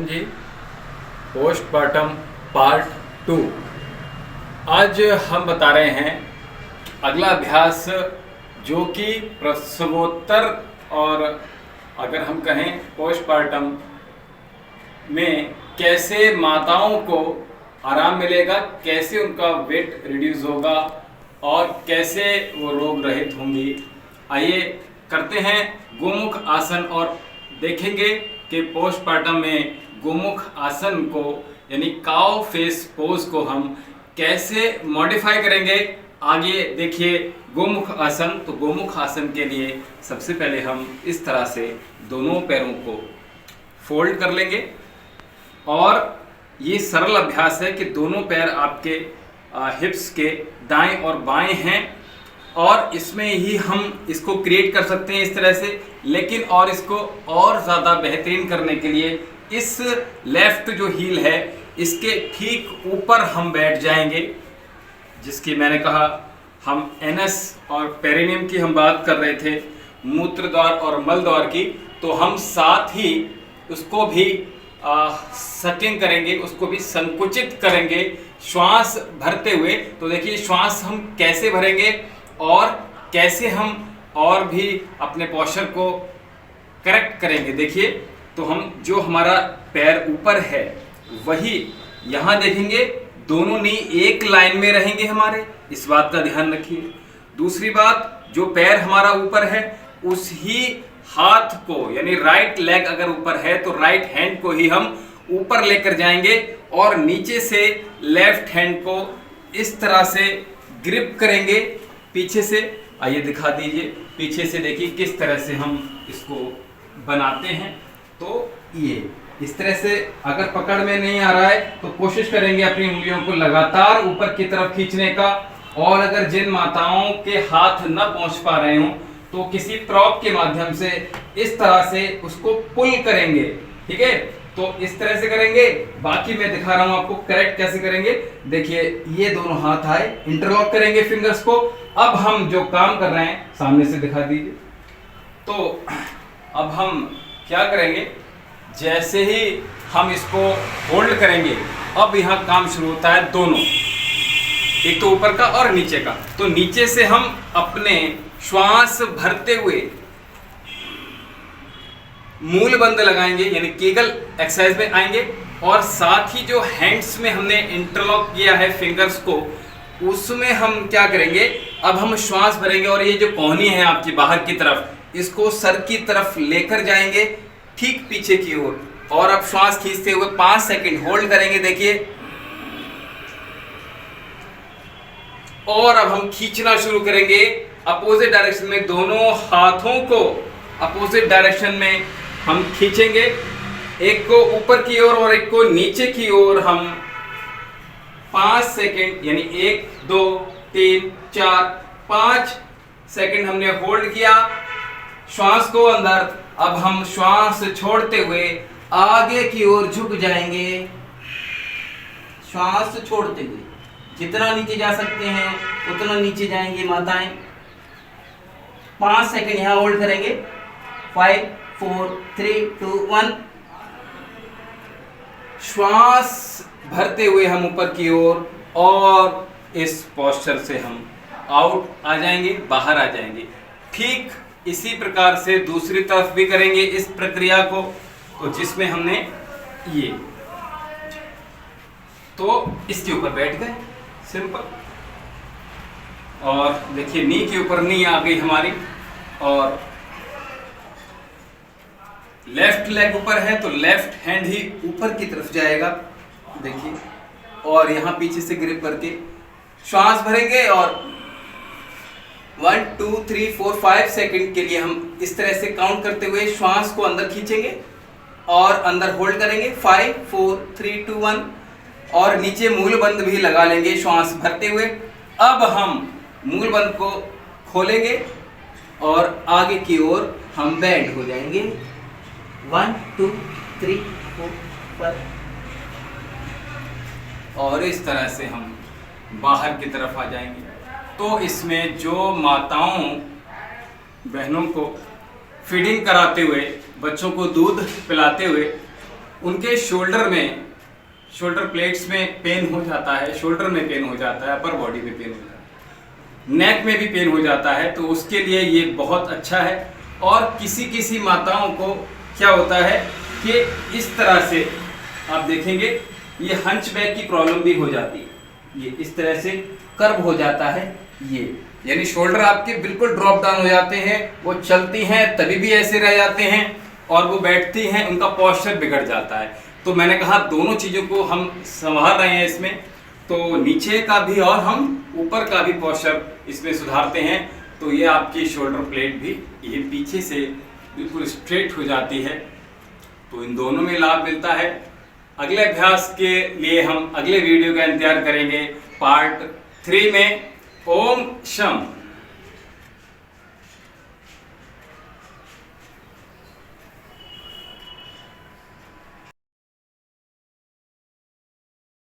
ओम जी। Postmortem part 2। आज हम बता रहे हैं अगला अभ्यास जो कि प्रसवोत्तर और अगर हम कहें पोस्टमार्टम में कैसे माताओं को आराम मिलेगा, कैसे उनका वेट रिड्यूस होगा और कैसे वो रोग रहित होंगी। आइए करते हैं गोमुख आसन और देखेंगे कि पोस्टमार्टम में गोमुख आसन को यानी काउ फेस पोज को हम कैसे मॉडिफाई करेंगे। आगे देखिए गोमुख आसन। तो गोमुख आसन के लिए सबसे पहले हम इस तरह से दोनों पैरों को फोल्ड कर लेंगे और ये सरल अभ्यास है कि दोनों पैर आपके हिप्स के दाएं और बाएं हैं और इसमें ही हम इसको क्रिएट कर सकते हैं इस तरह से। लेकिन और इसको और ज़्यादा बेहतरीन करने के लिए इस लेफ्ट जो हील है इसके ठीक ऊपर हम बैठ जाएंगे, जिसकी मैंने कहा हम एनस और पेरिनियम की हम बात कर रहे थे, मूत्र द्वार और मल द्वार की। तो हम साथ ही उसको भी सकिंग करेंगे, उसको भी संकुचित करेंगे श्वास भरते हुए। तो देखिए श्वास हम कैसे भरेंगे और कैसे हम और भी अपने पोस्चर को करेक्ट करेंगे। देखिए तो हम जो हमारा पैर ऊपर है वही यहाँ देखेंगे, दोनों नी एक लाइन में रहेंगे हमारे, इस बात का ध्यान रखिए। दूसरी बात, जो पैर हमारा ऊपर है उस ही हाथ को यानी राइट लेग अगर ऊपर है तो राइट हैंड को ही हम ऊपर लेकर जाएंगे और नीचे से लेफ्ट हैंड को इस तरह से ग्रिप करेंगे पीछे से। आइए दिखा दीजिए, पीछे से देखिए किस तरह से हम इसको बनाते हैं। तो ये इस तरह से अगर पकड़ में नहीं आ रहा है तो कोशिश करेंगे अपनी उंगलियों को लगातार ऊपर की तरफ खींचने का। और अगर जिन माताओं के हाथ न पहुंच पा रहे हों तो किसी प्रॉप के माध्यम से इस तरह से उसको पुल करेंगे, ठीक है। तो इस तरह से करेंगे, बाकी मैं दिखा रहा हूं आपको करेक्ट कैसे करेंगे। देखिए ये दोनों हाथ आए, इंटरलॉक करेंगे फिंगर्स को। अब हम जो काम कर रहे हैं सामने से दिखा दीजिए। तो अब हम क्या करेंगे, जैसे ही हम इसको होल्ड करेंगे अब यहाँ काम शुरू होता है दोनों, एक तो ऊपर का और नीचे का। तो नीचे से हम अपने श्वास भरते हुए मूल बंद लगाएंगे यानी केगल एक्सरसाइज में आएंगे और साथ ही जो हैंड्स में हमने इंटरलॉक किया है फिंगर्स को उसमें हम क्या करेंगे, अब हम श्वास भरेंगे और ये जो कोहनी है आपकी बाहर की तरफ इसको सर की तरफ लेकर जाएंगे ठीक पीछे की ओर। और अब श्वास खींचते हुए 5 सेकंड होल्ड करेंगे। देखिए और अब हम खींचना शुरू करेंगे अपोजिट डायरेक्शन में, दोनों हाथों को अपोजिट डायरेक्शन में हम खींचेंगे, एक को ऊपर की ओर और एक को नीचे की ओर। हम 5 सेकंड यानी 1 2 3 4 5 सेकंड हमने होल्ड किया श्वास को अंदर। अब हम श्वास छोड़ते हुए आगे की ओर झुक जाएंगे, श्वास छोड़ते हुए जितना नीचे जा सकते हैं उतना नीचे जाएंगे माताएं। 5 सेकंड यहाँ होल्ड करेंगे। 5 4 3 2 1। श्वास भरते हुए हम ऊपर की ओर और इस पोस्चर से हम आउट आ जाएंगे, बाहर आ जाएंगे। ठीक इसी प्रकार से दूसरी तरफ भी करेंगे इस प्रक्रिया को, तो जिसमें हमने ये तो इसके ऊपर बैठ गए सिंपल। और देखिए नी के ऊपर नी आ गई हमारी और लेफ्ट लेग ऊपर है तो लेफ्ट हैंड ही ऊपर की तरफ जाएगा। देखिए और यहाँ पीछे से ग्रिप करके श्वास भरेंगे और 1 2 3 4 5 सेकंड के लिए हम इस तरह से काउंट करते हुए श्वास को अंदर खींचेंगे और अंदर होल्ड करेंगे 5 4 3 2 1 और नीचे मूल बंद भी लगा लेंगे श्वास भरते हुए। अब हम मूल बंद को खोलेंगे और आगे की ओर हम बेंड हो जाएंगे। 1 2 3 4 5 और इस तरह से हम बाहर की तरफ आ जाएंगे। तो इसमें जो माताओं बहनों को फीडिंग कराते हुए, बच्चों को दूध पिलाते हुए उनके शोल्डर प्लेट्स में पेन हो जाता है, शोल्डर में पेन हो जाता है, अपर बॉडी में पेन हो जाता है, नेक में भी पेन हो जाता है, तो उसके लिए ये बहुत अच्छा है। और किसी किसी माताओं को क्या होता है कि इस तरह से आप देखेंगे ये हंचबैक की प्रॉब्लम भी हो जाती है, ये इस तरह से कर्व हो जाता है, ये यानी शोल्डर आपके बिल्कुल ड्रॉप डाउन हो जाते हैं, वो चलती हैं तभी भी ऐसे रह जाते हैं, और वो बैठती हैं उनका पोस्चर बिगड़ जाता है। तो मैंने कहा दोनों चीज़ों को हम संभाल रहे हैं इसमें, तो नीचे का भी और हम ऊपर का भी पोस्चर इसमें सुधारते हैं। तो ये आपकी शोल्डर प्लेट भी ये पीछे से बिल्कुल स्ट्रेट हो जाती है, तो इन दोनों में लाभ मिलता है। अगले अभ्यास के लिए हम अगले वीडियो का इंतजार करेंगे पार्ट 3 में। ओम शम।